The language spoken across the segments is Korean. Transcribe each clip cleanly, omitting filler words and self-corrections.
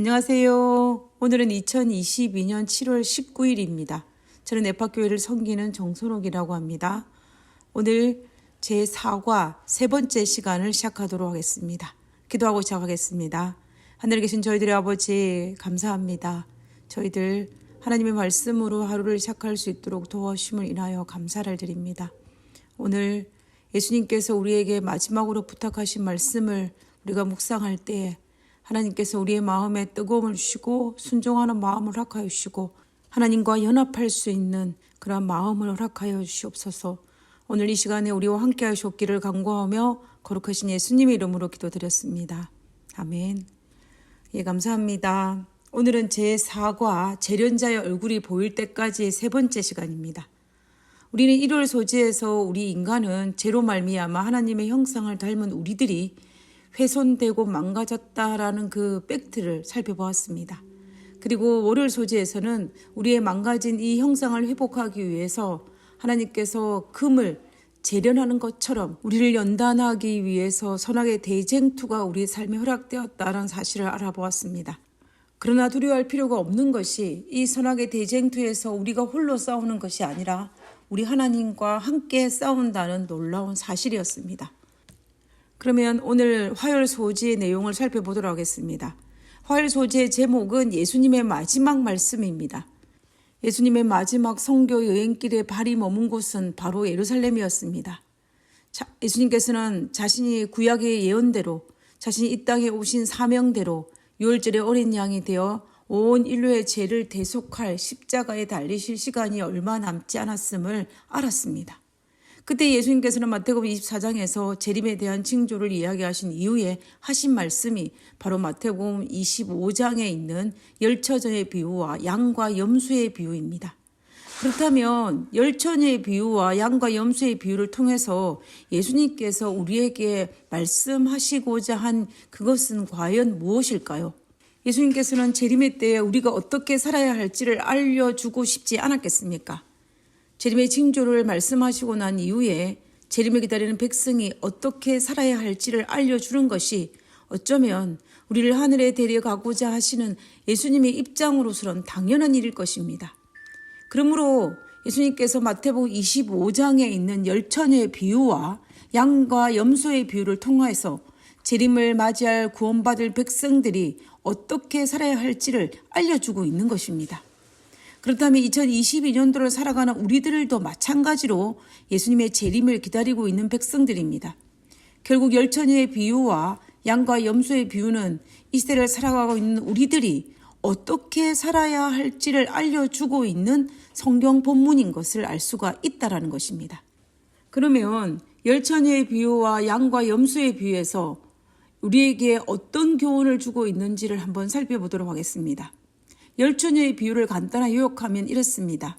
안녕하세요. 오늘은 2022년 7월 19일입니다. 저는 에파교회를 섬기는 정선옥이라고 합니다. 오늘 제4과 세 번째 시간을 시작하도록 하겠습니다. 기도하고 시작하겠습니다. 하늘에 계신 저희들의 아버지 감사합니다. 저희들 하나님의 말씀으로 하루를 시작할 수 있도록 도와주심을 인하여 감사를 드립니다. 오늘 예수님께서 우리에게 마지막으로 부탁하신 말씀을 우리가 묵상할 때에 하나님께서 우리의 마음에 뜨거움을 주시고 순종하는 마음을 허락하여 주시고 하나님과 연합할 수 있는 그런 마음을 허락하여 주시옵소서. 오늘 이 시간에 우리와 함께 하셨기를 간구하며 거룩하신 예수님의 이름으로 기도드렸습니다. 아멘. 예, 감사합니다. 오늘은 제4과 재련자의 얼굴이 보일 때까지의 세 번째 시간입니다. 우리는 일월 소지에서 우리 인간은 죄로 말미암아 하나님의 형상을 닮은 우리들이 훼손되고 망가졌다라는 그 팩트를 살펴보았습니다. 그리고 월요일 소지에서는 우리의 망가진 이 형상을 회복하기 위해서 하나님께서 금을 재련하는 것처럼 우리를 연단하기 위해서 선악의 대쟁투가 우리의 삶에 허락되었다는 사실을 알아보았습니다. 그러나 두려워할 필요가 없는 것이 이 선악의 대쟁투에서 우리가 홀로 싸우는 것이 아니라 우리 하나님과 함께 싸운다는 놀라운 사실이었습니다. 그러면 오늘 화요일 소지의 내용을 살펴보도록 하겠습니다. 화요일 소지의 제목은 예수님의 마지막 말씀입니다. 예수님의 마지막 선교 여행길에 발이 머문 곳은 바로 예루살렘이었습니다. 예수님께서는 자신이 구약의 예언대로 자신이 이 땅에 오신 사명대로 유월절의 어린 양이 되어 온 인류의 죄를 대속할 십자가에 달리실 시간이 얼마 남지 않았음을 알았습니다. 그때 예수님께서는 마태복음 24장에서 재림에 대한 징조를 이야기하신 이후에 하신 말씀이 바로 마태복음 25장에 있는 열처녀의 비유와 양과 염소의 비유입니다. 그렇다면 열처녀의 비유와 양과 염소의 비유를 통해서 예수님께서 우리에게 말씀하시고자 한 그것은 과연 무엇일까요? 예수님께서는 재림의 때에 우리가 어떻게 살아야 할지를 알려주고 싶지 않았겠습니까? 재림의 징조를 말씀하시고 난 이후에 재림을 기다리는 백성이 어떻게 살아야 할지를 알려주는 것이 어쩌면 우리를 하늘에 데려가고자 하시는 예수님의 입장으로서는 당연한 일일 것입니다. 그러므로 예수님께서 마태복음 25장에 있는 열처녀의 비유와 양과 염소의 비유를 통해서 재림을 맞이할 구원받을 백성들이 어떻게 살아야 할지를 알려주고 있는 것입니다. 그렇다면 2022년도를 살아가는 우리들도 마찬가지로 예수님의 재림을 기다리고 있는 백성들입니다. 결국 열처녀의 비유와 양과 염소의 비유는 이 시대를 살아가고 있는 우리들이 어떻게 살아야 할지를 알려주고 있는 성경 본문인 것을 알 수가 있다는 것입니다. 그러면 열처녀의 비유와 양과 염소의 비유에서 우리에게 어떤 교훈을 주고 있는지를 한번 살펴보도록 하겠습니다. 열처녀의 비유를 간단하게 요약하면 이렇습니다.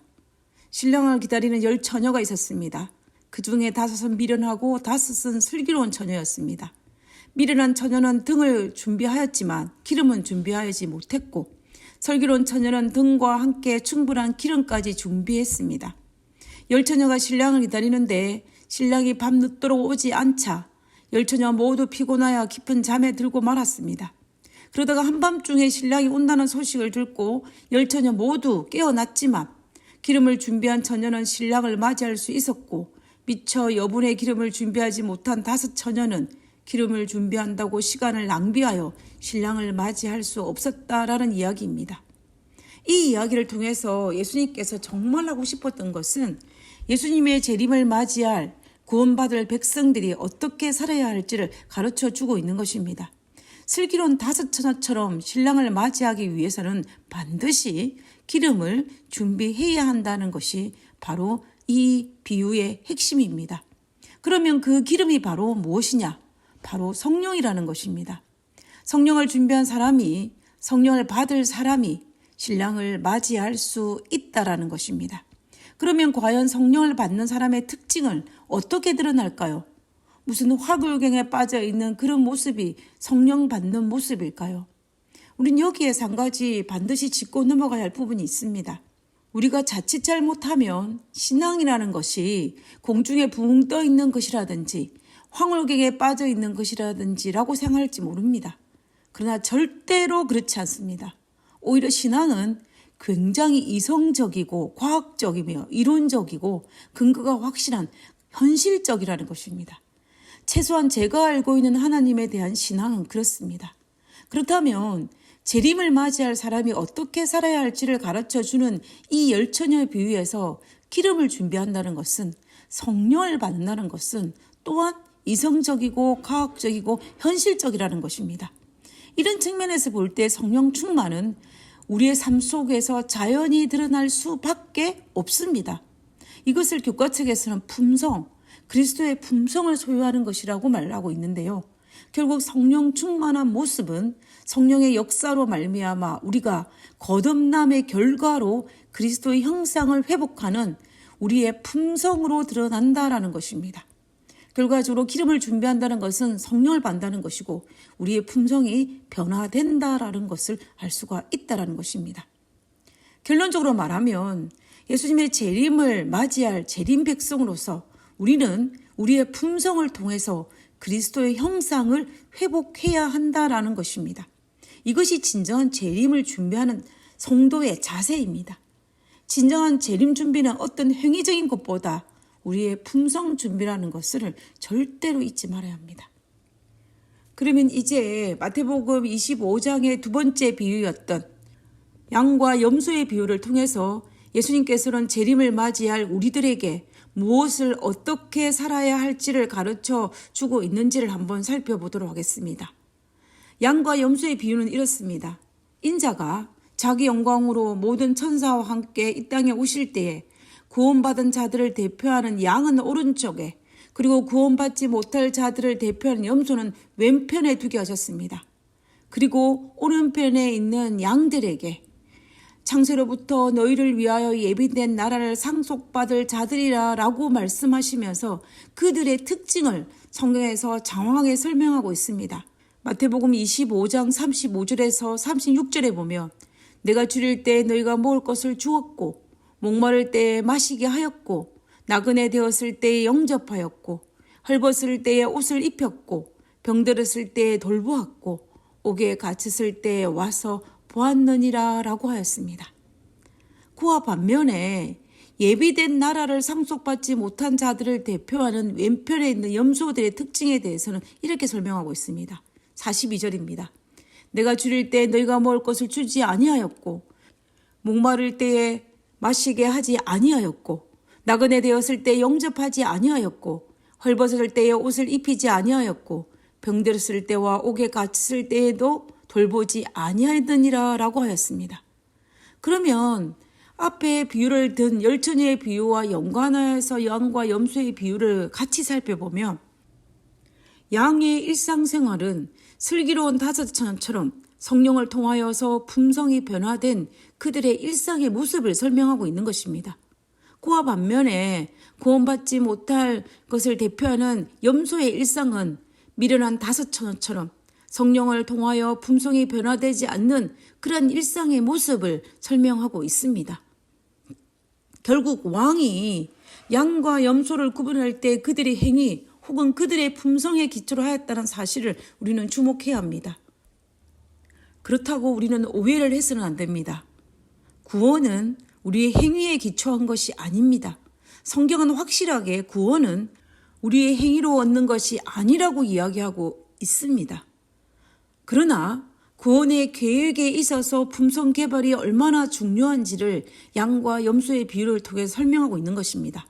신랑을 기다리는 열처녀가 있었습니다. 그 중에 5은 미련하고 5은 슬기로운 처녀였습니다. 미련한 처녀는 등을 준비하였지만 기름은 준비하지 못했고 슬기로운 처녀는 등과 함께 충분한 기름까지 준비했습니다. 열처녀가 신랑을 기다리는데 신랑이 밤늦도록 오지 않자 열처녀 모두 피곤하여 깊은 잠에 들고 말았습니다. 그러다가 한밤중에 신랑이 온다는 소식을 듣고 열처녀 모두 깨어났지만 기름을 준비한 처녀는 신랑을 맞이할 수 있었고 미처 여분의 기름을 준비하지 못한 5 처녀는 기름을 준비한다고 시간을 낭비하여 신랑을 맞이할 수 없었다라는 이야기입니다. 이 이야기를 통해서 예수님께서 정말 하고 싶었던 것은 예수님의 재림을 맞이할 구원받을 백성들이 어떻게 살아야 할지를 가르쳐주고 있는 것입니다. 슬기로운 5 처녀처럼 신랑을 맞이하기 위해서는 반드시 기름을 준비해야 한다는 것이 바로 이 비유의 핵심입니다. 그러면 그 기름이 바로 무엇이냐? 바로 성령이라는 것입니다. 성령을 준비한 사람이, 성령을 받을 사람이 신랑을 맞이할 수 있다라는 것입니다. 그러면 과연 성령을 받는 사람의 특징을 어떻게 드러날까요? 무슨 화굴경에 빠져 있는 그런 모습이 성령 받는 모습일까요? 우린 여기에서 한 가지 반드시 짚고 넘어가야 할 부분이 있습니다. 우리가 자칫 잘못하면 신앙이라는 것이 공중에 붕 떠 있는 것이라든지 황홀경에 빠져 있는 것이라든지라고 생각할지 모릅니다. 그러나 절대로 그렇지 않습니다. 오히려 신앙은 굉장히 이성적이고 과학적이며 이론적이고 근거가 확실한 현실적이라는 것입니다. 최소한 제가 알고 있는 하나님에 대한 신앙은 그렇습니다. 그렇다면 재림을 맞이할 사람이 어떻게 살아야 할지를 가르쳐주는 이 열처녀의 비유에서 기름을 준비한다는 것은, 성령을 받는다는 것은 또한 이성적이고 과학적이고 현실적이라는 것입니다. 이런 측면에서 볼 때 성령 충만은 우리의 삶 속에서 자연히 드러날 수밖에 없습니다. 이것을 교과 책에서는 품성, 그리스도의 품성을 소유하는 것이라고 말하고 있는데요. 결국 성령 충만한 모습은 성령의 역사로 말미암아 우리가 거듭남의 결과로 그리스도의 형상을 회복하는 우리의 품성으로 드러난다라는 것입니다. 결과적으로 기름을 준비한다는 것은 성령을 받는다는 것이고 우리의 품성이 변화된다라는 것을 알 수가 있다라는 것입니다. 결론적으로 말하면 예수님의 재림을 맞이할 재림 백성으로서 우리는 우리의 품성을 통해서 그리스도의 형상을 회복해야 한다라는 것입니다. 이것이 진정한 재림을 준비하는 성도의 자세입니다. 진정한 재림 준비는 어떤 행위적인 것보다 우리의 품성 준비라는 것을 절대로 잊지 말아야 합니다. 그러면 이제 마태복음 25장의 두 번째 비유였던 양과 염소의 비유를 통해서 예수님께서는 재림을 맞이할 우리들에게 무엇을 어떻게 살아야 할지를 가르쳐 주고 있는지를 한번 살펴보도록 하겠습니다. 양과 염소의 비유는 이렇습니다. 인자가 자기 영광으로 모든 천사와 함께 이 땅에 오실 때에 구원받은 자들을 대표하는 양은 오른쪽에, 그리고 구원받지 못할 자들을 대표하는 염소는 왼편에 두게 하셨습니다. 그리고 오른편에 있는 양들에게 창세로부터 너희를 위하여 예비된 나라를 상속받을 자들이라 라고 말씀하시면서 그들의 특징을 성경에서 장황하게 설명하고 있습니다. 마태복음 25장 35절에서 36절에 보면 내가 줄일 때 너희가 먹을 것을 주었고 목마를 때에 마시게 하였고 나그네 되었을 때에 영접하였고 헐벗을 때에 옷을 입혔고 병들었을 때에 돌보았고 옥에 갇혔을 때에 와서 보았느니라 라고 하였습니다. 그와 반면에 예비된 나라를 상속받지 못한 자들을 대표하는 왼편에 있는 염소들의 특징에 대해서는 이렇게 설명하고 있습니다. 42절입니다. 내가 줄일 때 너희가 먹을 것을 주지 아니하였고 목마를 때에 마시게 하지 아니하였고 나그네 되었을 때 영접하지 아니하였고 헐벗을 때에 옷을 입히지 아니하였고 병들었을 때와 옥에 갇혔을 때에도 돌보지 아니하였느니라 라고 하였습니다. 그러면 앞에 비유를 든 열처녀의 비유와 연관하여서 양과 염소의 비유를 같이 살펴보면 양의 일상생활은 슬기로운 다섯처럼 성령을 통하여서 품성이 변화된 그들의 일상의 모습을 설명하고 있는 것입니다. 그와 반면에 구원받지 못할 것을 대표하는 염소의 일상은 미련한 다섯처럼 성령을 통하여 품성이 변화되지 않는 그런 일상의 모습을 설명하고 있습니다. 결국 왕이 양과 염소를 구분할 때 그들의 행위 혹은 그들의 품성에 기초로 하였다는 사실을 우리는 주목해야 합니다. 그렇다고 우리는 오해를 해서는 안 됩니다. 구원은 우리의 행위에 기초한 것이 아닙니다. 성경은 확실하게 구원은 우리의 행위로 얻는 것이 아니라고 이야기하고 있습니다. 그러나 구원의 계획에 있어서 품성 개발이 얼마나 중요한지를 양과 염소의 비유를 통해 설명하고 있는 것입니다.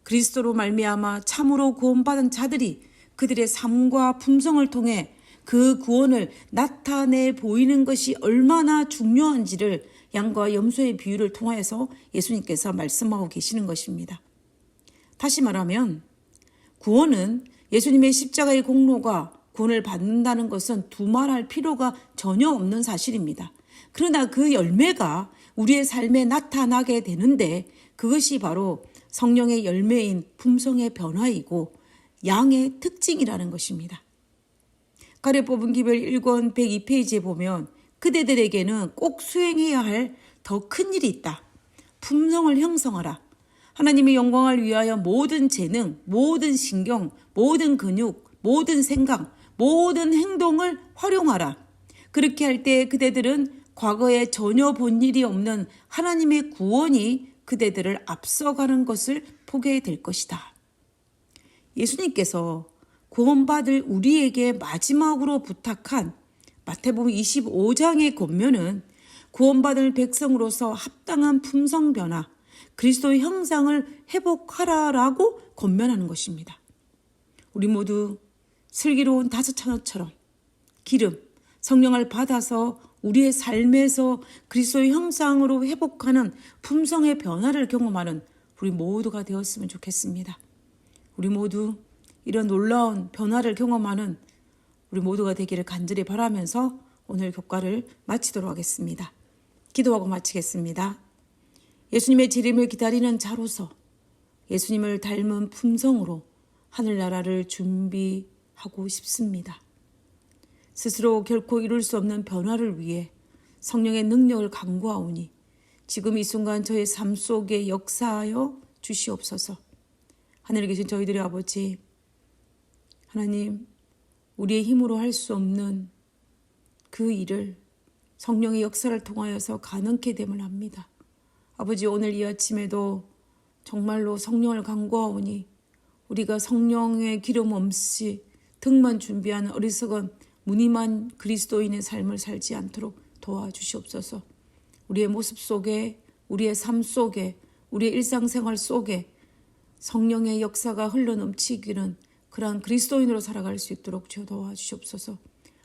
그리스도로 말미암아 참으로 구원받은 자들이 그들의 삶과 품성을 통해 그 구원을 나타내 보이는 것이 얼마나 중요한지를 양과 염소의 비유를 통하여서 예수님께서 말씀하고 계시는 것입니다. 다시 말하면 구원은 예수님의 십자가의 공로가 구원을 받는다는 것은 두말할 필요가 전혀 없는 사실입니다. 그러나 그 열매가 우리의 삶에 나타나게 되는데 그것이 바로 성령의 열매인 품성의 변화이고 양의 특징이라는 것입니다. 가래 뽑은 기별 1권 102페이지에 보면 그대들에게는 꼭 수행해야 할 더 큰 일이 있다. 품성을 형성하라. 하나님의 영광을 위하여 모든 재능, 모든 신경, 모든 근육, 모든 생각, 모든 행동을 활용하라. 그렇게 할 때 그대들은 과거에 전혀 본 일이 없는 하나님의 구원이 그대들을 앞서가는 것을 보게 될 것이다. 예수님께서 구원받을 우리에게 마지막으로 부탁한 마태복음 25장의 권면은 구원받을 백성으로서 합당한 품성 변화, 그리스도의 형상을 회복하라라고 권면하는 것입니다. 우리 모두 슬기로운 다섯 처녀처럼 기름, 성령을 받아서 우리의 삶에서 그리스도의 형상으로 회복하는 품성의 변화를 경험하는 우리 모두가 되었으면 좋겠습니다. 우리 모두 이런 놀라운 변화를 경험하는 우리 모두가 되기를 간절히 바라면서 오늘 교과를 마치도록 하겠습니다. 기도하고 마치겠습니다. 예수님의 재림을 기다리는 자로서 예수님을 닮은 품성으로 하늘나라를 준비하고 싶습니다. 스스로 결코 이룰 수 없는 변화를 위해 성령의 능력을 간구하오니 지금 이 순간 저의 삶 속에 역사하여 주시옵소서. 하늘에 계신 저희들의 아버지, 하나님, 우리의 힘으로 할 수 없는 그 일을 성령의 역사를 통하여서 가능케 됨을 압니다. 아버지, 오늘 이 아침에도 정말로 성령을 간구하오니 우리가 성령의 기름 없이 등만 준비하는 어리석은 무늬만 그리스도인의 삶을 살지 않도록 도와주시옵소서. 우리의 모습 속에, 우리의 삶 속에, 우리의 일상생활 속에 성령의 역사가 흘러넘치기는 그러한 그리스도인으로 살아갈 수 있도록 주여 도와주시옵소서.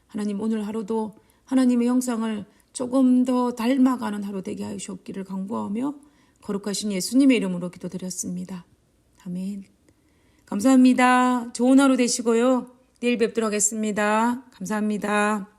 하나님, 오늘 하루도 하나님의 형상을 조금 더 닮아가는 하루 되게 하여 주옵기를 간구하며 거룩하신 예수님의 이름으로 기도드렸습니다. 아멘. 감사합니다. 좋은 하루 되시고요. 내일 뵙도록 하겠습니다. 감사합니다.